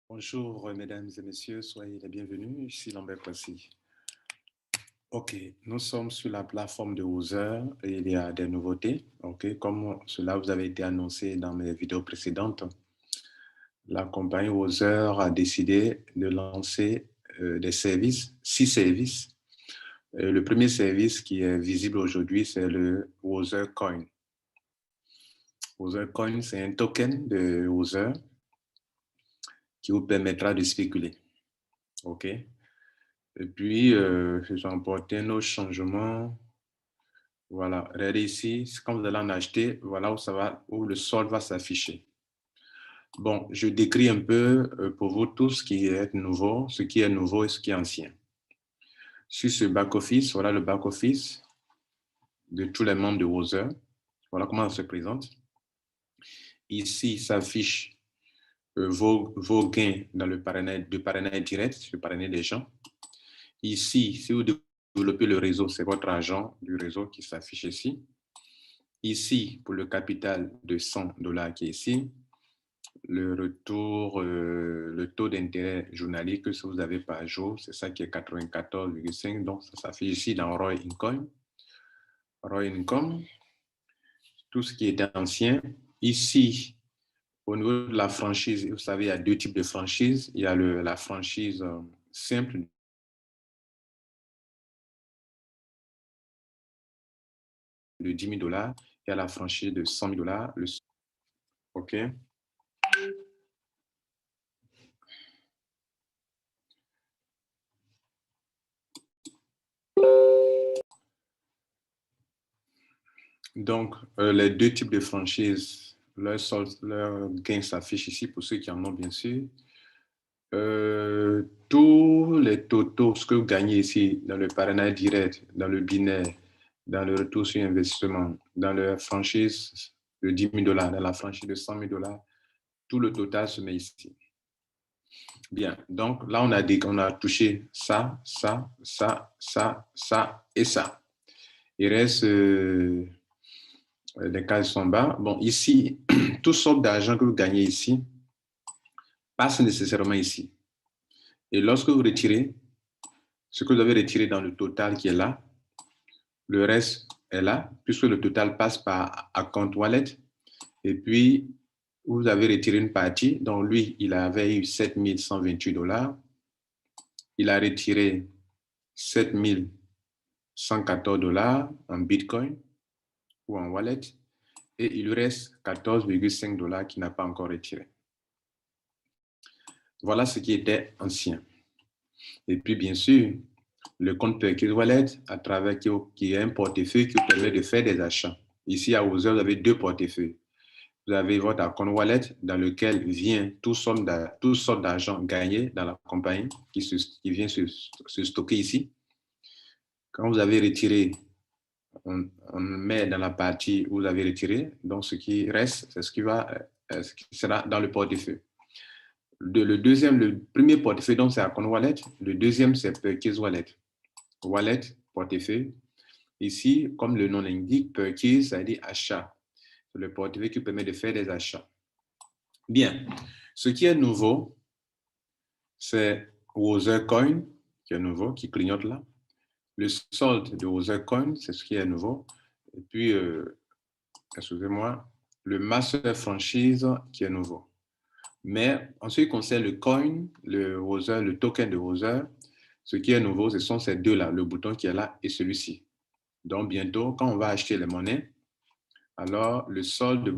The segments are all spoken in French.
Bonjour, mesdames et messieurs, soyez les bienvenus. Ici Lambert Kwasi. OK, nous sommes sur la plateforme de Other et il y a des nouveautés. OK, comme cela vous avez été annoncé dans mes vidéos précédentes, la compagnie Other a décidé de lancer des services, 6 services. Le premier service qui est visible aujourd'hui, c'est le Other Coin. Other Coin, c'est un token de Other qui vous permettra de spéculer. OK. Et puis, j'ai emporté nos changements. Voilà, regardez ici, quand vous allez en acheter, voilà où le solde va s'afficher. Bon, je décris un peu pour vous tout ce qui est nouveau et ce qui est ancien. Sur ce back-office, voilà le back-office de tous les membres de Other. Voilà comment ça se présente. Ici s'affichent vos gains dans le parrainage direct, le parrainage des gens. Ici, si vous développez le réseau, c'est votre argent du réseau qui s'affiche ici. Ici, pour le capital de $100 qui est ici, le retour, le taux d'intérêt journalier que vous avez par jour, c'est ça qui est 94,5. Donc, ça s'affiche ici dans Roy Income. Roy Income, tout ce qui est ancien. Ici, au niveau de la franchise, vous savez, il y a deux types de franchises. Il y a la franchise simple de $10 000. Il y a la franchise de $100 000. OK. Donc, les deux types de franchises, leur gain s'affiche ici pour ceux qui en ont, bien sûr. Tous les totaux, ce que vous gagnez ici dans le parrainage direct, dans le binaire, dans le retour sur investissement, dans la franchise de $10 000, dans la franchise de $100 000, tout le total se met ici. Bien, donc là, on a touché ça, ça, ça, ça, ça et ça. Il reste des cases sont bas. Bon, ici, toutes sortes d'argent que vous gagnez ici passe nécessairement ici. Et lorsque vous retirez, ce que vous avez retiré dans le total qui est là, le reste est là, puisque le total passe par account wallet. Et puis, vous avez retiré une partie. Donc, lui, il avait eu $7 128. Il a retiré $7 114 en Bitcoin ou en wallet. Et il lui reste $14,5 qu'il n'a pas encore retiré. Voilà ce qui était ancien. Et puis, bien sûr, le compte Perkins Wallet, à travers qui est un portefeuille qui vous permet de faire des achats. Ici, à Other, vous avez deux portefeuilles. Vous avez votre account wallet dans lequel vient toutes sortes d'argent gagné dans la compagnie qui vient se stocker ici. Quand vous avez retiré, on met dans la partie où vous avez retiré. Donc, ce qui reste, c'est ce qui sera dans le portefeuille. Le premier portefeuille, donc, c'est account wallet. Le deuxième, c'est Perkins Wallet. Wallet, portefeuille. Ici, comme le nom l'indique, purchase, ça veut dire achat. C'est le portefeuille qui permet de faire des achats. Bien. Ce qui est nouveau, c'est Other Coin, qui est nouveau, qui clignote là. Le solde de Other Coin, c'est ce qui est nouveau. Et puis, excusez-moi, le Master Franchise, qui est nouveau. Mais en ce qui concerne le coin, le token de Other, ce qui est nouveau, ce sont ces deux-là, le bouton qui est là et celui-ci. Donc, bientôt, quand on va acheter les monnaies, alors le solde de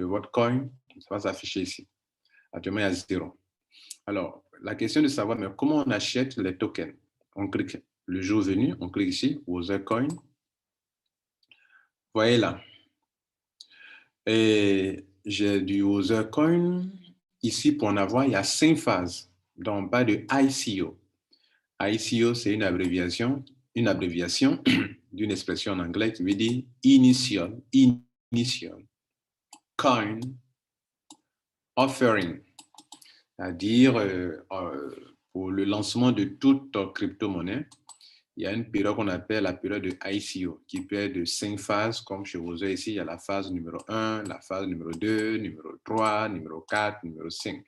votre coin va s'afficher ici. Actuellement, il y a 0. Alors, la question de savoir, mais comment on achète les tokens? On clique le jour venu, on clique ici, Other Coin. Voyez là. Et j'ai du Other Coin. Ici, pour en avoir, il y a 5 phases. Donc, on parle de ICO. ICO, c'est une abréviation d'une expression en anglais qui veut dire initial, coin, offering, c'est-à-dire pour le lancement de toute crypto-monnaie, il y a une période qu'on appelle la période de ICO, qui peut être de 5 phases, comme chez vous ici, il y a la phase numéro 1, la phase numéro 2, numéro 3, numéro 4, numéro 5.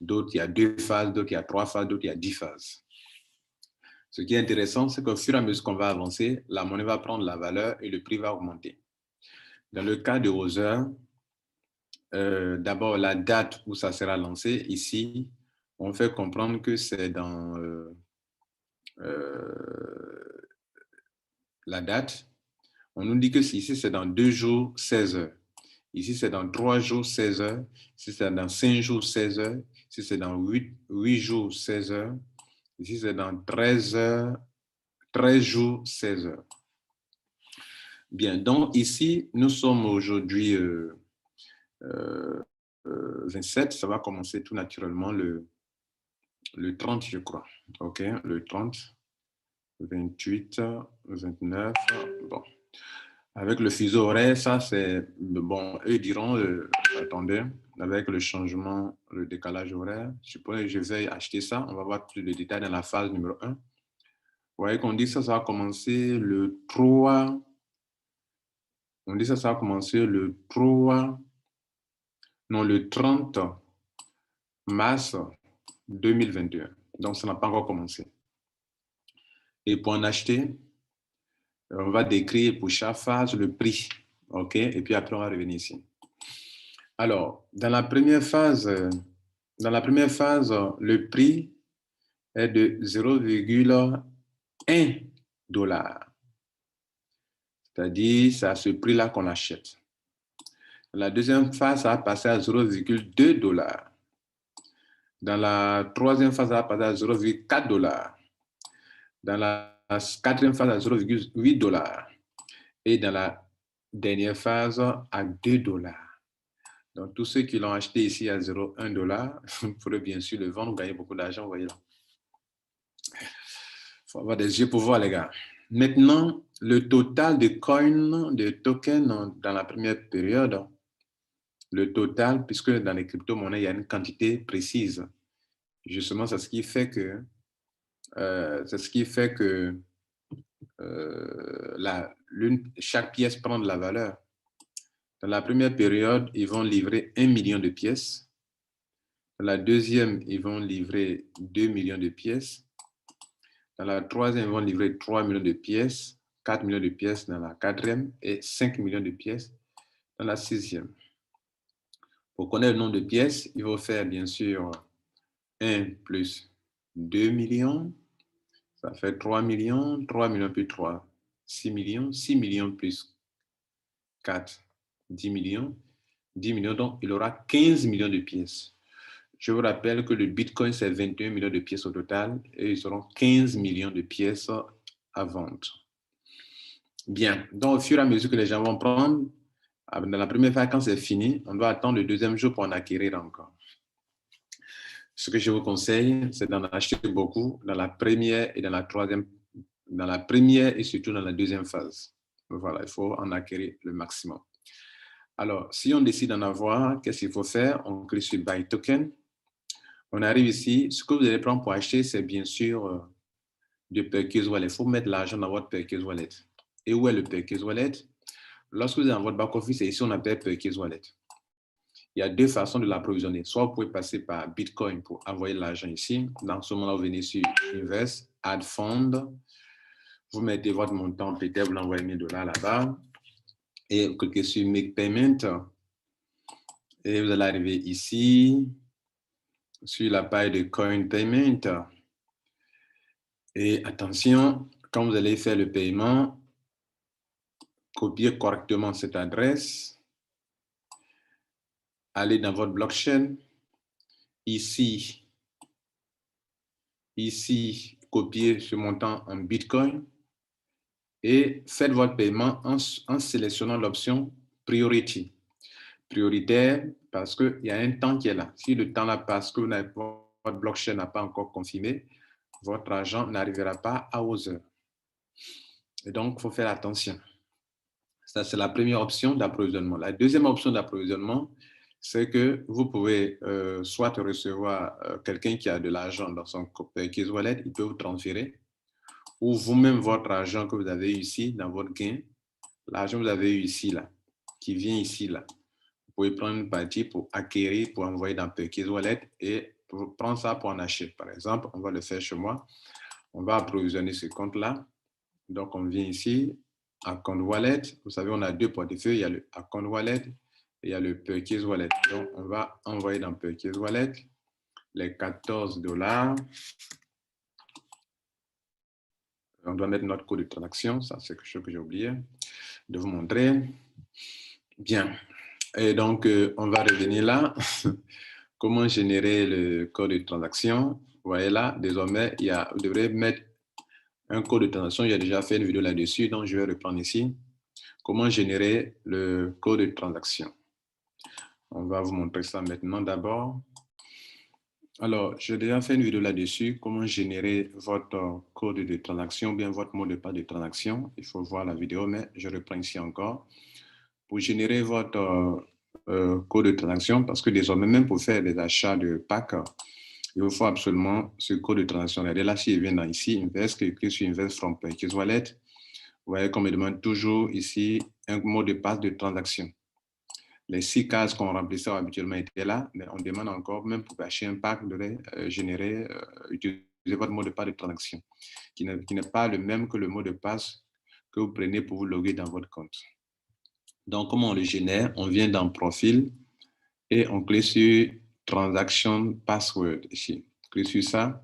D'autres, il y a 2 phases, d'autres, il y a 3 phases, d'autres, il y a 10 phases. Ce qui est intéressant, c'est qu'au fur et à mesure qu'on va avancer, la monnaie va prendre la valeur et le prix va augmenter. Dans le cas de Other, d'abord, la date où ça sera lancé, ici, on fait comprendre que c'est dans la date. On nous dit que ici, c'est dans 2 jours, 16 heures. Ici, c'est dans 3 jours, 16 heures. Ici, c'est dans 5 jours, 16 heures. Ici, c'est dans 8 jours, 16 heures. Ici, c'est dans 13 jours, 16 heures. Bien, donc ici, nous sommes aujourd'hui 27. Ça va commencer tout naturellement le 30, je crois. OK, le 30, 28, 29. Bon. Avec le fuseau horaire, ça c'est, bon, eux diront, attendez, avec le changement, le décalage horaire, je vais acheter ça, on va voir plus de détails dans la phase numéro 1. Vous voyez qu'on dit ça va commencer le 3, on dit ça va commencer le 3, non, le 30 mars 2021. Donc, ça n'a pas encore commencé. Et pour en acheter, on va décrire pour chaque phase le prix. OK? Et puis après, on va revenir ici. Alors, dans la première phase, le prix est de 0,1 $. C'est-à-dire, c'est à ce prix-là qu'on achète. Dans la deuxième phase, ça va passer à 0,2 $. Dans la troisième phase, ça va passer à 0,4 $. Dans la quatrième phase, à 0,8 $. Et dans la dernière phase, à 2 $. Donc, tous ceux qui l'ont acheté ici à 0,1 $, vous pourrez bien sûr le vendre, gagner beaucoup d'argent, vous voyez là. Il faut avoir des yeux pour voir, les gars. Maintenant, le total de coins, de tokens dans la première période, le total, puisque dans les crypto-monnaies, il y a une quantité précise. Justement, c'est ce qui fait que, chaque pièce prend de la valeur. Dans la première période, ils vont livrer 1 million de pièces. Dans la deuxième, ils vont livrer 2 millions de pièces. Dans la troisième, ils vont livrer 3 millions de pièces, 4 millions de pièces dans la quatrième et 5 millions de pièces dans la sixième. Pour connaître le nombre de pièces, il faut faire bien sûr 1 plus 2 millions. Ça fait 3 millions, 3 millions plus 3, 6 millions, 6 millions plus 4, 10 millions. 10 millions, donc il aura 15 millions de pièces. Je vous rappelle que le Bitcoin, c'est 21 millions de pièces au total et ils auront 15 millions de pièces à vendre. Bien, donc au fur et à mesure que les gens vont prendre, dans la première phase, quand c'est fini, on doit attendre le deuxième jour pour en acquérir encore. Ce que je vous conseille, c'est d'en acheter beaucoup dans la première et dans la troisième, dans la première et surtout dans la deuxième phase. Voilà, il faut en acquérir le maximum. Alors, si on décide d'en avoir, qu'est-ce qu'il faut faire? On clique sur Buy Token. On arrive ici. Ce que vous allez prendre pour acheter, c'est bien sûr du Percuse Wallet. Il faut mettre l'argent dans votre Percuse Wallet. Et où est le Percuse Wallet? Lorsque vous êtes dans votre back-office, c'est ici on appelle Percuse Wallet. Il y a 2 façons de l'approvisionner. Soit vous pouvez passer par Bitcoin pour envoyer l'argent ici. Dans ce moment-là, vous venez sur Invest, Add Fund. Vous mettez votre montant, peut-être vous l'envoyez 1000 $ là-bas. Et vous cliquez sur Make Payment. Et vous allez arriver ici, sur la page de Coin Payment. Et attention, quand vous allez faire le paiement, copiez correctement cette adresse. Allez dans votre blockchain. Ici, copiez ce montant en Bitcoin. Et faites votre paiement en sélectionnant l'option Priority. Prioritaire parce qu'il y a un temps qui est là. Si le temps là passe, que votre blockchain n'a pas encore confirmé, votre argent n'arrivera pas à Other. Et donc, il faut faire attention. Ça, c'est la première option d'approvisionnement. La deuxième option d'approvisionnement, c'est que vous pouvez soit recevoir quelqu'un qui a de l'argent dans son Percuse Wallet, il peut vous transférer, ou vous-même, votre argent que vous avez eu ici dans votre gain, l'argent que vous avez eu ici, là, qui vient ici, là. Vous pouvez prendre une partie pour acquérir, pour envoyer dans Percuse Wallet et prendre ça pour en acheter. Par exemple, on va le faire chez moi. On va approvisionner ce compte-là. Donc, on vient ici, Account Wallet. Vous savez, on a deux portefeuilles. Il y a le Account Wallet et il y a le Purchase Wallet. Donc, on va envoyer dans Purchase Wallet les 14 $. On doit mettre notre code de transaction. Ça, c'est quelque chose que j'ai oublié de vous montrer. Bien. Et donc, on va revenir là. Comment générer le code de transaction? Vous voyez là, désormais, vous devrez mettre un code de transaction. J'ai déjà fait une vidéo là-dessus, donc je vais reprendre ici. Comment générer le code de transaction? On va vous montrer ça maintenant d'abord. Alors, j'ai déjà fait une vidéo là-dessus, comment générer votre code de transaction ou bien votre mot de passe de transaction. Il faut voir la vidéo, mais je reprends ici encore. Pour générer votre code de transaction, parce que désormais, même pour faire des achats de packs, il vous faut absolument ce code de transaction. Et là, si je viens dans ici, Invest, cliquez sur Invest from Purchase Wallet, vous voyez qu'on me demande toujours ici un mot de passe de transaction. Les 6 cases qu'on remplissait habituellement étaient là, mais on demande encore, même pour acheter un pack, de générer, utiliser votre mot de passe de transaction, qui n'est pas le même que le mot de passe que vous prenez pour vous loguer dans votre compte. Donc, comment on le génère? On vient dans Profil et on clique sur Transaction Password ici. On clique sur ça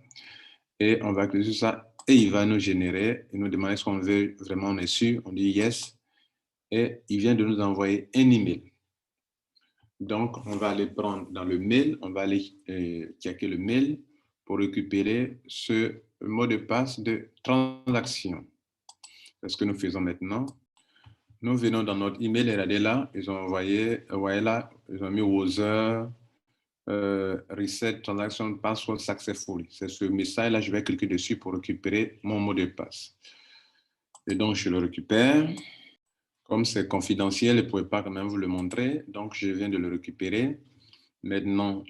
et on va cliquer sur ça et il va nous générer et nous demander ce qu'on veut vraiment, on est sûr, on dit Yes et il vient de nous envoyer un email. Donc, on va aller prendre dans le mail, on va aller checker le mail pour récupérer ce mot de passe de transaction. C'est ce que nous faisons maintenant. Nous venons dans notre email et regardez là, ils ont envoyé, voyez là, ils ont mis Wozur, Reset Transaction Password Successful. C'est ce message-là, je vais cliquer dessus pour récupérer mon mot de passe. Et donc, je le récupère. Comme c'est confidentiel, je ne pourrais pas quand même vous le montrer. Donc, je viens de le récupérer. Maintenant,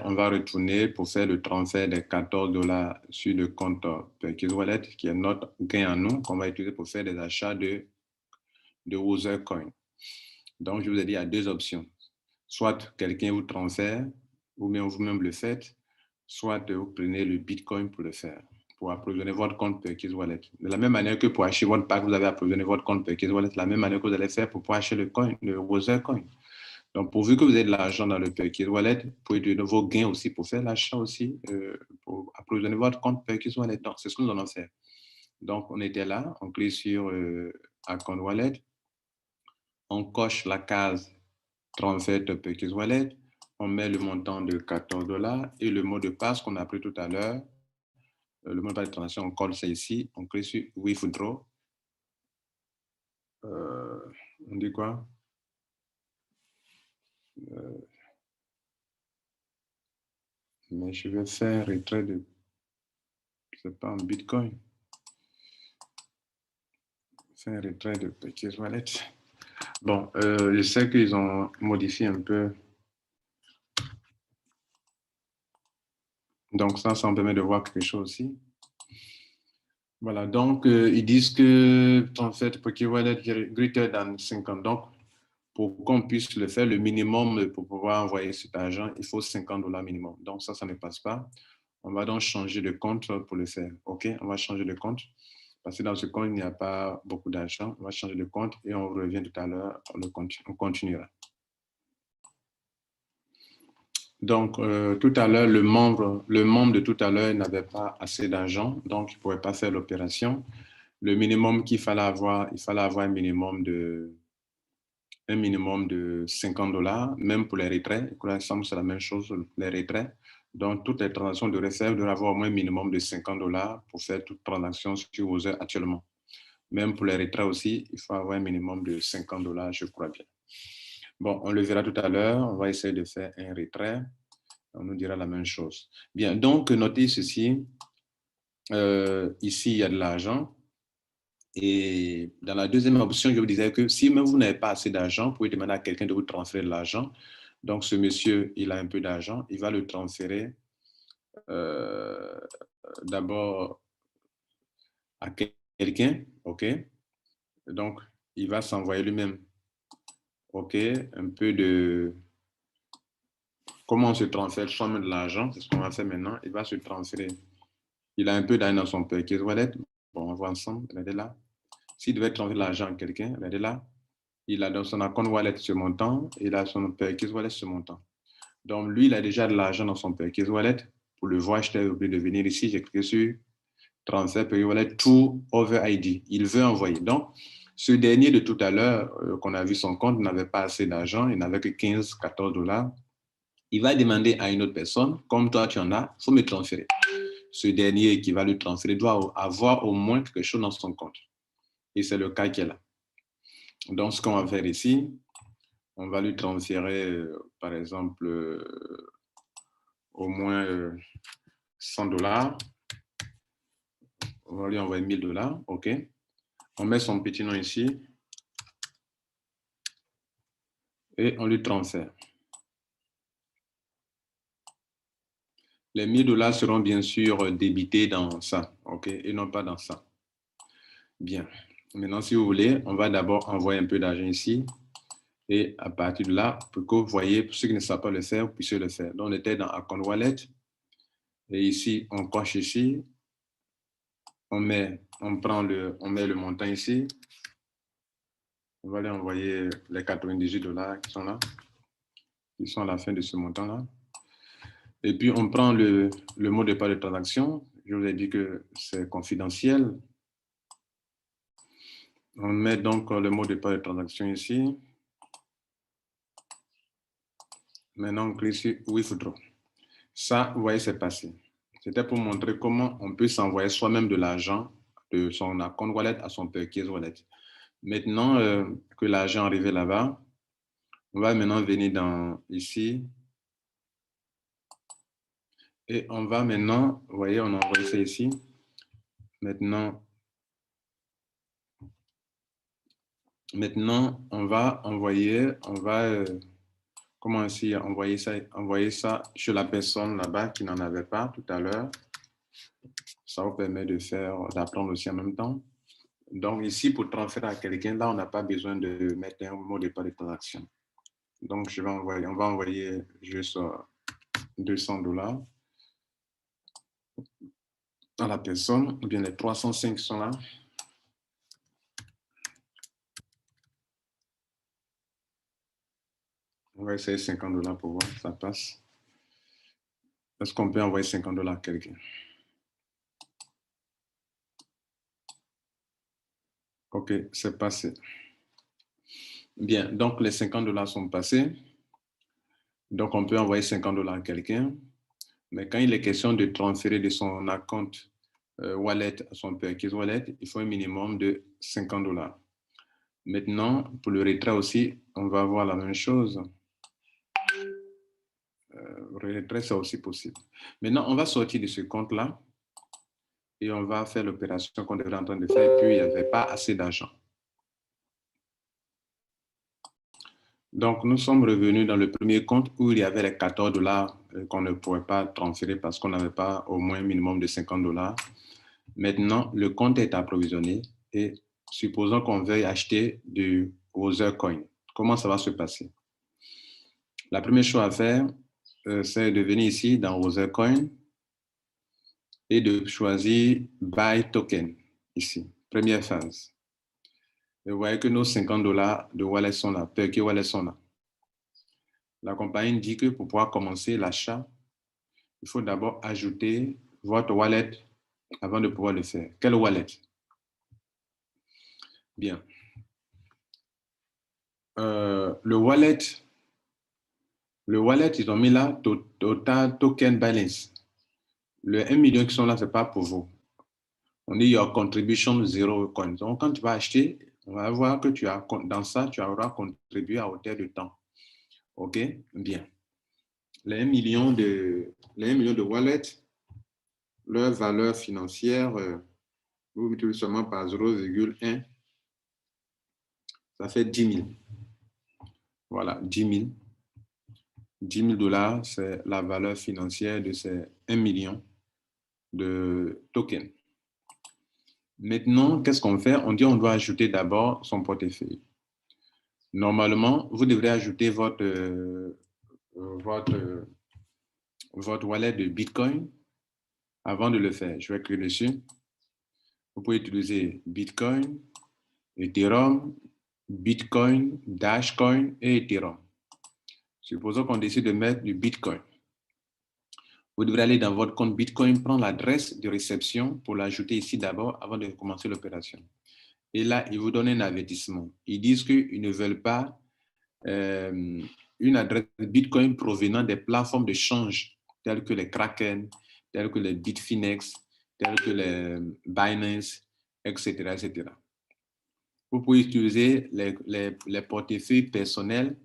on va retourner pour faire le transfert des 14 $ sur le compte Purchase Wallet, qui est notre gain à nous, qu'on va utiliser pour faire des achats de Wozur Coin. Donc, je vous ai dit, il y a deux options. Soit quelqu'un vous transfère, ou bien vous-même le faites, soit vous prenez le Bitcoin pour le faire, pour approvisionner votre compte Purchase Wallet. De la même manière que pour acheter votre pack, vous avez approvisionné votre compte Purchase Wallet, de la même manière que vous allez faire pour pouvoir acheter le coin, le Wozur Coin. Donc, pourvu que vous ayez de l'argent dans le Purchase Wallet, vous pouvez de nouveaux gains aussi pour faire l'achat aussi, pour approvisionner votre compte Purchase Wallet. Donc, c'est ce que nous allons faire. Donc, on était là, on clique sur Account Wallet, on coche la case Transfert de Purchase Wallet, on met le montant de 14 $ et le mot de passe qu'on a pris tout à l'heure, le mot de passe de transaction, on colle ça ici, on clique sur Withdraw. On dit quoi? Mais je vais faire retrait de, c'est pas en Bitcoin. Faire retrait de Purchase Wallet. Bon, je sais qu'ils ont modifié un peu. Donc ça me permet de voir quelque chose aussi. Voilà, donc ils disent que en fait, Purchase Wallet greater than 50. Donc, pour qu'on puisse le faire, le minimum pour pouvoir envoyer cet argent, il faut 50 $ minimum. Donc ça ne passe pas. On va donc changer de compte pour le faire. OK, on va changer de compte. Parce que dans ce compte, il n'y a pas beaucoup d'argent. On va changer de compte et on revient tout à l'heure. On continuera. Donc, tout à l'heure, le membre de tout à l'heure n'avait pas assez d'argent, donc il ne pouvait pas faire l'opération. Le minimum qu'il fallait avoir, il fallait avoir un minimum de 50 $, même pour les retraits. Pour l'instant, c'est la même chose, les retraits. Donc, toutes les transactions de réserve doivent avoir au moins un minimum de 50 $ pour faire toute transaction sur Wozur actuellement. Même pour les retraits aussi, il faut avoir un minimum de 50 $, je crois bien. Bon, on le verra tout à l'heure. On va essayer de faire un retrait. On nous dira la même chose. Bien, donc, notez ceci. Ici, il y a de l'argent. Et dans la deuxième option, je vous disais que si même vous n'avez pas assez d'argent, vous pouvez demander à quelqu'un de vous transférer de l'argent. Donc, ce monsieur, il a un peu d'argent. Il va le transférer d'abord à quelqu'un. OK? Donc, il va s'envoyer lui-même. OK? Un peu de comment on se transfère soi-même de l'argent, c'est ce qu'on va faire maintenant. Il va se transférer. Il a un peu d'argent dans son Perkins Wallet. Bon, on va voir ensemble. Regardez là. S'il devait transférer l'argent à quelqu'un, regardez là. Il a dans son account wallet ce montant, et il a son Perkins Wallet ce montant. Donc, lui, il a déjà de l'argent dans son Perkins Wallet. Pour le voir, j'étais obligé de venir ici. J'ai cliqué sur transfert Perkins Wallet to over ID. Il veut envoyer. Donc, ce dernier de tout à l'heure, qu'on a vu son compte, n'avait pas assez d'argent. Il n'avait que 15, 14 $. Il va demander à une autre personne, comme toi tu en as, il faut me transférer. Ce dernier qui va lui transférer doit avoir au moins quelque chose dans son compte. Et c'est le cas qui est là. Donc, ce qu'on va faire ici, on va lui transférer, par exemple, au moins 100 $. On va lui envoyer 1000 $. OK. On met son petit nom ici et on lui transfère. Les 1000 $ seront bien sûr débités dans ça, OK, et non pas dans ça. Bien. Maintenant, si vous voulez, on va d'abord envoyer un peu d'argent ici. Et à partir de là, pour que vous voyez, pour ceux qui ne savent pas le faire, vous puissiez le faire. Donc, on était dans Account Wallet. Et ici, on coche ici. On met le montant ici. On va aller envoyer les 98 $ qui sont là. Qui sont à la fin de ce montant-là. Et puis, on prend le mot de passe de transaction. Je vous ai dit que c'est confidentiel. On met donc le mot de passe de transaction ici. Maintenant, on clique sur Withdraw. Ça, vous voyez, c'est passé. C'était pour montrer comment on peut s'envoyer soi-même de l'argent de son account wallet à son Perkins Wallet. Maintenant que l'argent est arrivé là-bas, on va maintenant venir dans ici. Et on va maintenant, vous voyez, on a envoyé ça ici. Maintenant, on va envoyer, comment ainsi envoyer ça sur la personne là-bas qui n'en avait pas tout à l'heure. Ça vous permet d'apprendre aussi en même temps. Donc ici, pour transférer à quelqu'un, là, on n'a pas besoin de mettre un mot de passe de transaction. Donc on va envoyer juste 200 $ à la personne, ou bien les 305 sont là. On va essayer 50 $ pour voir, ça passe. Est-ce qu'on peut envoyer 50 $ à quelqu'un? OK, c'est passé. Bien, donc les 50 $ sont passés. Donc, on peut envoyer 50 $ à quelqu'un. Mais quand il est question de transférer de son account wallet à son Perkins Wallet, il faut un minimum de 50 $. Maintenant, pour le retrait aussi, on va voir la même chose. Retrait, c'est aussi possible. Maintenant, on va sortir de ce compte-là et on va faire l'opération qu'on était en train de faire. Et puis, il n'y avait pas assez d'argent. Donc, nous sommes revenus dans le premier compte où il y avait les 14 $ qu'on ne pouvait pas transférer parce qu'on n'avait pas au moins un minimum de 50 $. Maintenant, le compte est approvisionné et supposons qu'on veuille acheter du Other Coin. Comment ça va se passer? La première chose à faire, c'est de venir ici dans Other Coin et de choisir Buy Token ici, première phase. Et vous voyez que nos 50 $ de wallet sont là, Perkins Wallet sont là. La compagnie dit que pour pouvoir commencer l'achat, il faut d'abord ajouter votre wallet avant de pouvoir le faire. Quel wallet? Bien. Le wallet, ils ont mis là Total Token Balance. Le 1 million qui sont là, ce n'est pas pour vous. On dit your contribution 0 coin. Donc, quand tu vas acheter, on va voir que dans ça, tu auras contribué à hauteur de temps. OK? Bien. Les 1 million de wallets, leur valeur financière, vous multipliez seulement par 0,1, ça fait 10 000. Voilà, 10 000. 10 000 $, c'est la valeur financière de ces 1 million de tokens. Maintenant, qu'est-ce qu'on fait? On dit on doit ajouter d'abord son portefeuille. Normalement, vous devrez ajouter votre votre wallet de Bitcoin avant de le faire. Je vais cliquer dessus. Vous pouvez utiliser Bitcoin, Ethereum, Bitcoin, Dashcoin et Ethereum. Supposons qu'on décide de mettre du Bitcoin. Vous devrez aller dans votre compte Bitcoin, prendre l'adresse de réception pour l'ajouter ici d'abord avant de commencer l'opération. Et là, ils vous donnent un avertissement. Ils disent qu'ils ne veulent pas une adresse Bitcoin provenant des plateformes de change telles que les Kraken, telles que les Bitfinex, telles que les Binance, etc., etc. Vous pouvez utiliser les portefeuilles personnels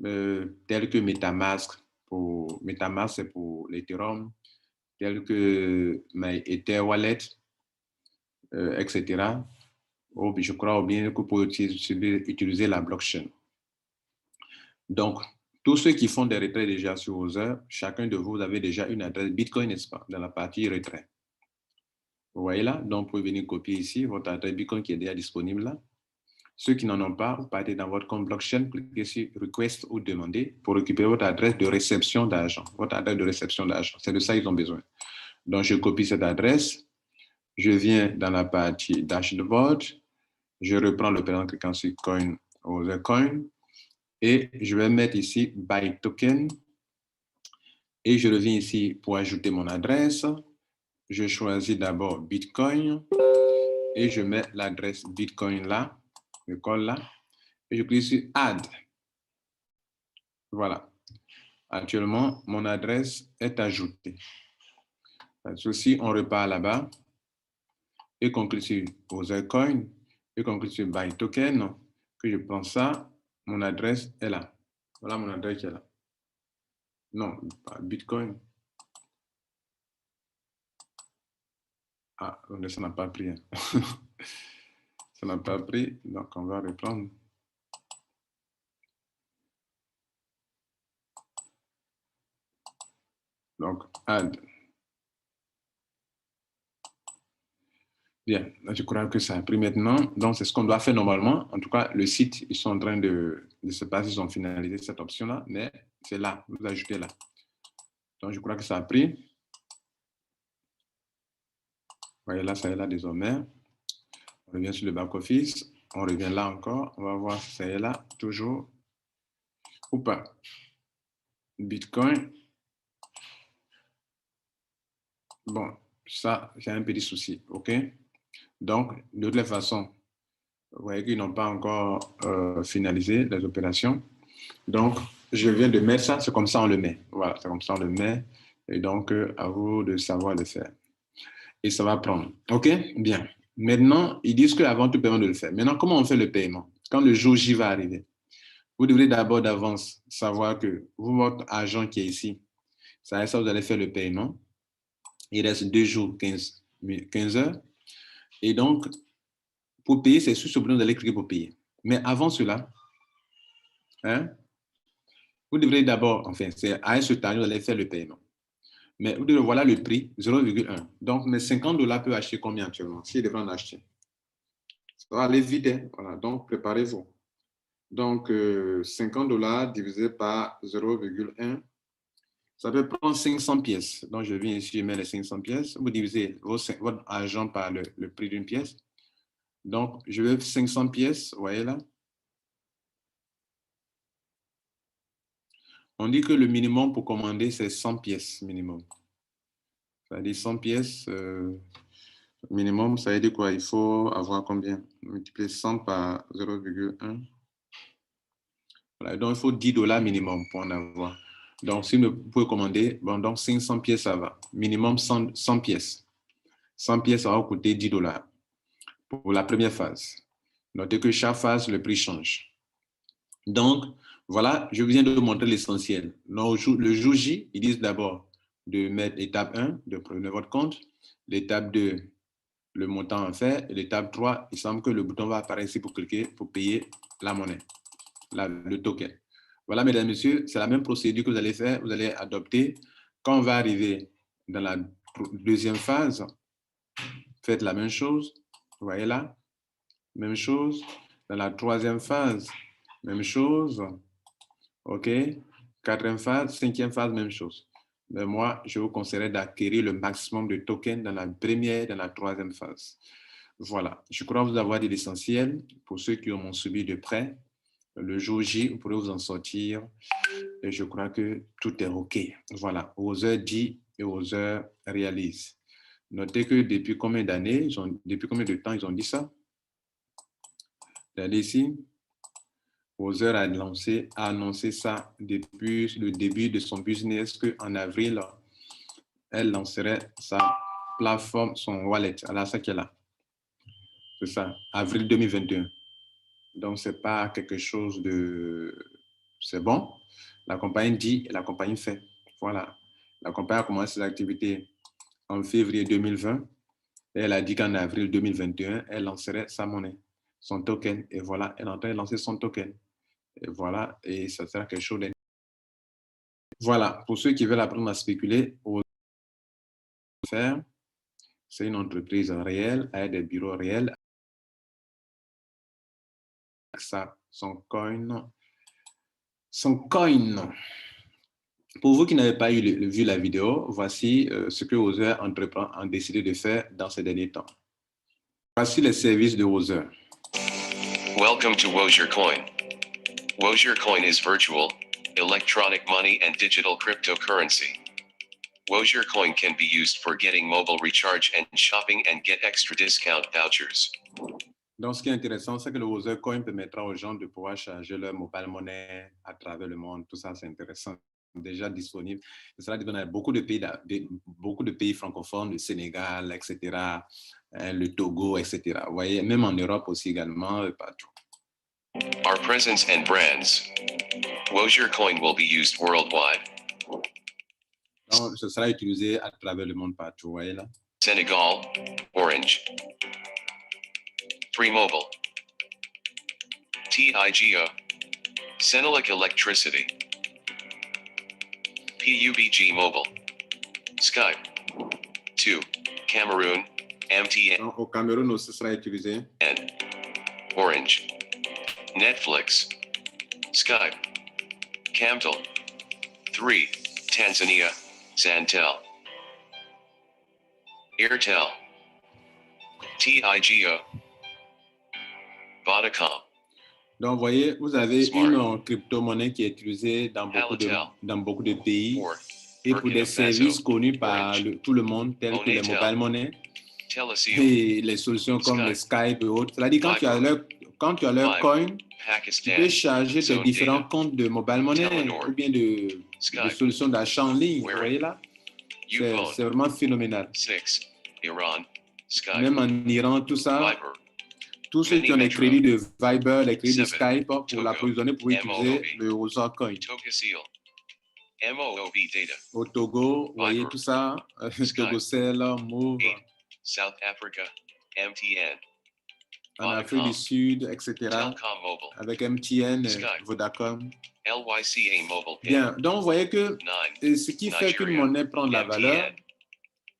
tels que MetaMask. MetaMask, c'est pour l'Ethereum, tels que MyEtherWallet, etc. Je crois bien que vous pouvez utiliser la blockchain. Donc, tous ceux qui font des retraits déjà sur Other, chacun de vous avez déjà une adresse Bitcoin, n'est-ce pas, dans la partie retrait. Vous voyez là? Donc, vous pouvez venir copier ici votre adresse Bitcoin qui est déjà disponible là. Ceux qui n'en ont pas, vous partez dans votre compte blockchain, cliquez sur Request ou Demander pour récupérer votre adresse de réception d'argent. Votre adresse de réception d'argent. C'est de ça qu'ils ont besoin. Donc, je copie cette adresse. Je viens dans la partie Dashboard. Je reprends l'opération en cliquant sur Coin, Other Coin. Et je vais mettre ici Buy Token. Et je reviens ici pour ajouter mon adresse. Je choisis d'abord Bitcoin. Et je mets l'adresse Bitcoin là. Je colle là. Et je clique sur Add. Voilà. Actuellement, mon adresse est ajoutée. Ceci, on repart là-bas et qu'on clique sur Othercoin et qu'on clique sur Buy Token, que je prends ça, mon adresse est là. Voilà mon adresse qui est là. Non, pas Bitcoin. Ah, ça n'a pas pris. Ça n'a pas pris, donc on va reprendre. Donc, add. Bien, je crois que ça a pris maintenant. Donc, c'est ce qu'on doit faire normalement. En tout cas, le site, ils sont en train de se passer, ils ont finalisé cette option-là, mais c'est là, vous ajoutez là. Donc, je crois que ça a pris. Vous voyez là, ça est là désormais. On revient sur le back-office. On revient là encore. On va voir si ça est là, toujours ou pas. Bitcoin. Bon, ça, j'ai un petit souci, OK? Donc, de toute façon, vous voyez qu'ils n'ont pas encore finalisé les opérations. Donc, je viens de mettre ça, c'est comme ça on le met. Voilà, c'est comme ça on le met. Et donc, à vous de savoir le faire. Et ça va prendre. OK? Bien. Maintenant, ils disent qu'avant tout paiement de le faire. Maintenant, comment on fait le paiement? Quand le jour J va arriver, vous devrez d'abord d'avance savoir que vous, votre agent qui est ici, ça, vous allez faire le paiement. Il reste 2 jours, 15 heures. Et donc, pour payer, c'est sur ce bouton, vous allez cliquer pour payer. Mais avant cela, hein, vous devrez d'abord, enfin, c'est à ce temps, vous allez faire le paiement. Mais vous devez, voilà le prix, 0,1. Donc, mes 50 $ peuvent acheter combien actuellement? S'ils devraient en acheter. Ça va aller vite, hein? Voilà, donc préparez-vous. Donc, 50 $ divisé par 0,1, ça peut prendre 500 pièces. Donc, je viens ici, je mets les 500 pièces. Vous divisez votre argent par le prix d'une pièce. Donc, je veux 500 pièces, vous voyez là. On dit que le minimum pour commander, c'est 100 pièces minimum. Ça veut dire 100 pièces minimum, ça veut dire quoi? Il faut avoir combien? Multiplier 100 par 0,1. Voilà, donc, il faut 10 $ minimum pour en avoir. Donc, si vous pouvez commander, bon, donc 500 pièces, ça va. Minimum 100 pièces. 100 pièces, ça va coûter 10 $ pour la première phase. Notez que chaque phase, le prix change. Donc, voilà, je viens de vous montrer l'essentiel. Le jour J, ils disent d'abord de mettre l'étape 1, de prendre votre compte. L'étape 2, le montant à faire. Et l'étape 3, il semble que le bouton va apparaître ici pour cliquer, pour payer la monnaie, le token. Voilà, mesdames et messieurs, c'est la même procédure que vous allez faire, vous allez adopter. Quand on va arriver dans la deuxième phase, faites la même chose. Vous voyez là, même chose. Dans la troisième phase, même chose. OK? Quatrième phase, cinquième phase, même chose. Mais moi, je vous conseillerais d'acquérir le maximum de tokens dans la première, dans la troisième phase. Voilà, je crois vous avoir dit l'essentiel. Pour ceux qui ont subi de près, le jour J, vous pourrez vous en sortir. Et je crois que tout est OK. Voilà, Other dit et Other réalise. Notez que depuis combien d'années, depuis combien de temps ils ont dit ça? Regardez ici. Other a annoncé ça depuis le début de son business qu'en avril, elle lancerait sa plateforme, son wallet. Alors, ça qui est là. C'est ça, avril 2021. Donc, ce n'est pas quelque chose de... C'est bon. La compagnie dit et la compagnie fait. Voilà. La compagnie a commencé ses activités en février 2020 et elle a dit qu'en avril 2021, elle lancerait sa monnaie, son token. Et voilà, elle est en train de lancer son token. Et voilà, et ça sera quelque chose de... Voilà, pour ceux qui veulent apprendre à spéculer, faire, c'est une entreprise réelle, avec des bureaux réels, ça, son coin. Pour vous qui n'avez pas vu la vidéo, voici ce que Other Entreprend a décidé de faire dans ces derniers temps. Voici les services de Other. Welcome to WozierCoin. WozierCoin is virtual, electronic money and digital cryptocurrency. WozierCoin can be used for getting mobile recharge and shopping and get extra discount vouchers. Donc, ce qui est intéressant, c'est que le Other Coin permettra aux gens de pouvoir charger leur mobile money à travers le monde. Tout ça, c'est intéressant. Déjà disponible. Ça veut dire qu'on a beaucoup de pays francophones, le Sénégal, etc., le Togo, etc. Vous voyez, même en Europe aussi également, partout. Our presence and brands. WozierCoin will be used worldwide. Donc, ce sera utilisé à travers le monde partout. Vous voyez là? Senegal, Orange. Free Mobile. TIGO. Senelec Electricity. PUBG Mobile. Skype. 2. Cameroon, MTN. Donc, au Cameroun aussi, ce sera utilisé. Orange. Netflix. Skype. Camtel. 3. Tanzania, Zantel. Airtel. TIGO. Vodacom. Donc, vous voyez, vous avez une crypto-monnaie qui est utilisée dans beaucoup de pays et pour des services connus par tout le monde, tels que les mobile money et les solutions comme les Skype et autres. C'est-à-dire, quand tu as leur coin, tu peux charger tes différents comptes de mobile money ou bien de solutions d'achat en ligne. Vous voyez là? C'est vraiment phénoménal. Même en Iran, tout ça. Tous ceux qui ont les crédits de Viber, les crédits de Skype, pour l'approvisionner, pour utiliser le Other Coin. Au Togo, vous voyez tout ça, Togocell, Move. South Africa, MTN. En Afrique du Sud, etc. Avec MTN, Vodacom. Bien, donc vous voyez que ce qui fait qu'une monnaie prend de la valeur,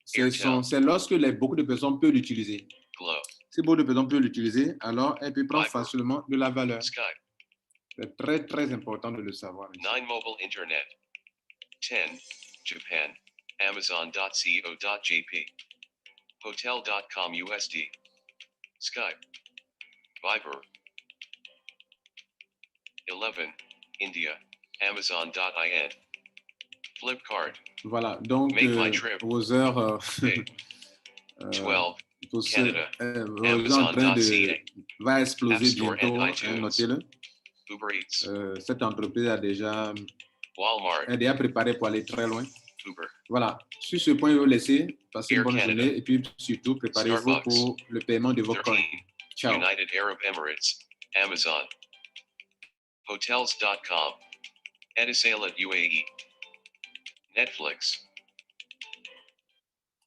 c'est lorsque beaucoup de personnes peuvent l'utiliser. Si beaucoup de personnes peuvent l'utiliser, alors elle peut prendre facilement de la valeur. C'est très, très important de le savoir. 9 Mobile Internet. 10. Japan. Amazon.co.jp. Hotel.com USD. Skype. Viber. 11. India. Amazon.in. Flipkart. Voilà, donc Other 12. Canada. En train va exploser bientôt, notez-le. Uber Eats. Cette entreprise a déjà, Walmart. est déjà préparée pour aller très loin. Uber. Voilà, sur ce point, je vais vous laisser passer une bonne journée et puis surtout, préparez-vous pour le paiement de vos coins. Ciao. United Arab Emirates. Amazon. Hotels.com. Etisalat UAE. Netflix.